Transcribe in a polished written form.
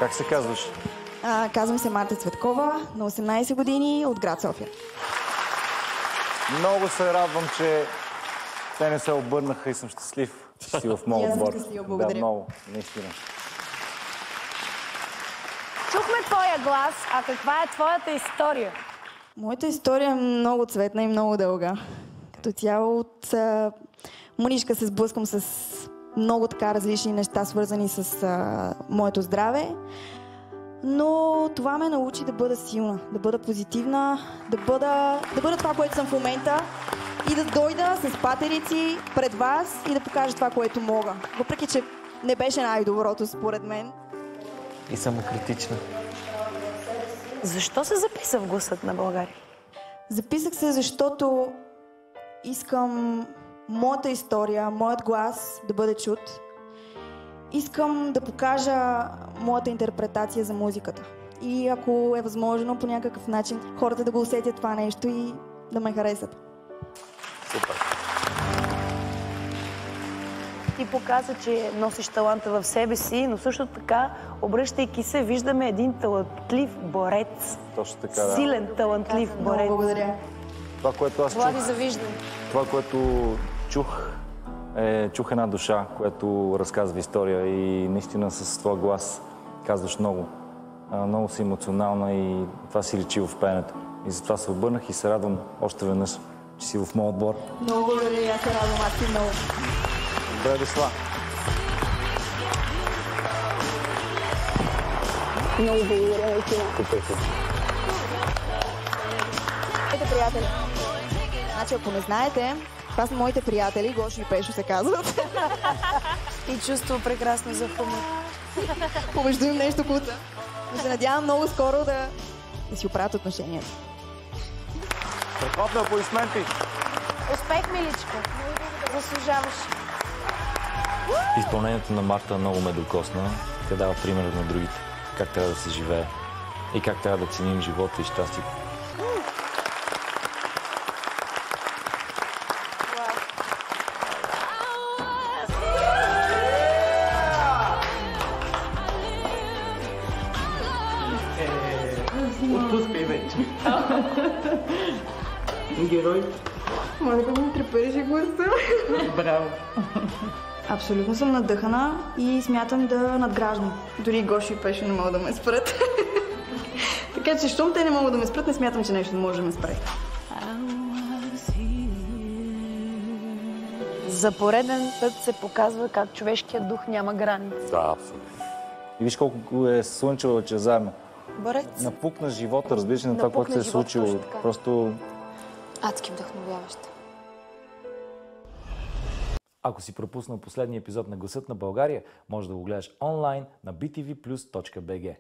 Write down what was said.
Как се казваш? Казвам се Марта Цветкова, на 18 години, от град София. Много се радвам, че те не се обърнаха и съм щастлив, че си в моят отбор. Благодаря. Да, много, наистина. Чухме твоя глас, а каква е твоята история? Моята история е много цветна и много дълга. Като цяло от мъничка се сблъскам с много така различни неща, свързани с моето здраве. Но това ме научи да бъда силна, да бъда позитивна, да бъда това, което съм в момента и да дойда с патерици пред вас и да покажа това, което мога. Въпреки че не беше най-доброто според мен. И самокритична. Защо се записа в Гласът на България? Записах се, защото искам моята история, моят глас да бъде чут. Искам да покажа моята интерпретация за музиката. И ако е възможно, по някакъв начин хората да го усетят това нещо и да ме харесат. Супер. Ти показа, че носиш таланта в себе си, но също така, обръщайки се, виждаме един талантлив борец. Точно така, да. Силен, талантлив борец. Много благодаря. Това, което аз Влади, чух, завиждам. това, което чух една душа, която разказва история и наистина с твоя глас казваш много. Много си емоционална и това си личи в пеенето. И затова се обърнах и се радвам още веднъж, че си в моят отбор. Много благодаря и аз се радвам, аз си много. Добре дошла. Много благодаря, наистина. Моите приятели. Значи, ако не знаете, това са моите приятели, Гошо и Пешо се казват. И чувство прекрасно за хумор. Помежду им нещо куца. Но се надявам много скоро да си оправят отношенията. Страхотно, аплодисменти! Успех, миличко. Заслужаваш. Изпълнението на Марта много ме докосна. Тя дава пример на другите. Как трябва да се живее. И как трябва да ценим живота и щастието. Отпускай вече. Герой. Моля да ми трепереше гласа. Браво. Абсолютно съм надъхана и смятам да надграждам. Дори Гошо и Пешо не могат да ме спрат. Така че, щом те не могат да ме спрат, не смятам, че нещо може да ме спре. За пореден път се показва как човешкият дух няма граници. Да, абсолютно. И виж колко е слънчево, че заедно. Борец. Напукна живота, разбираш на това, което се е случило. Просто... Адски вдъхновяваща. Ако си пропуснал последния епизод на Гласът на България, може да го гледаш онлайн на btvplus.bg.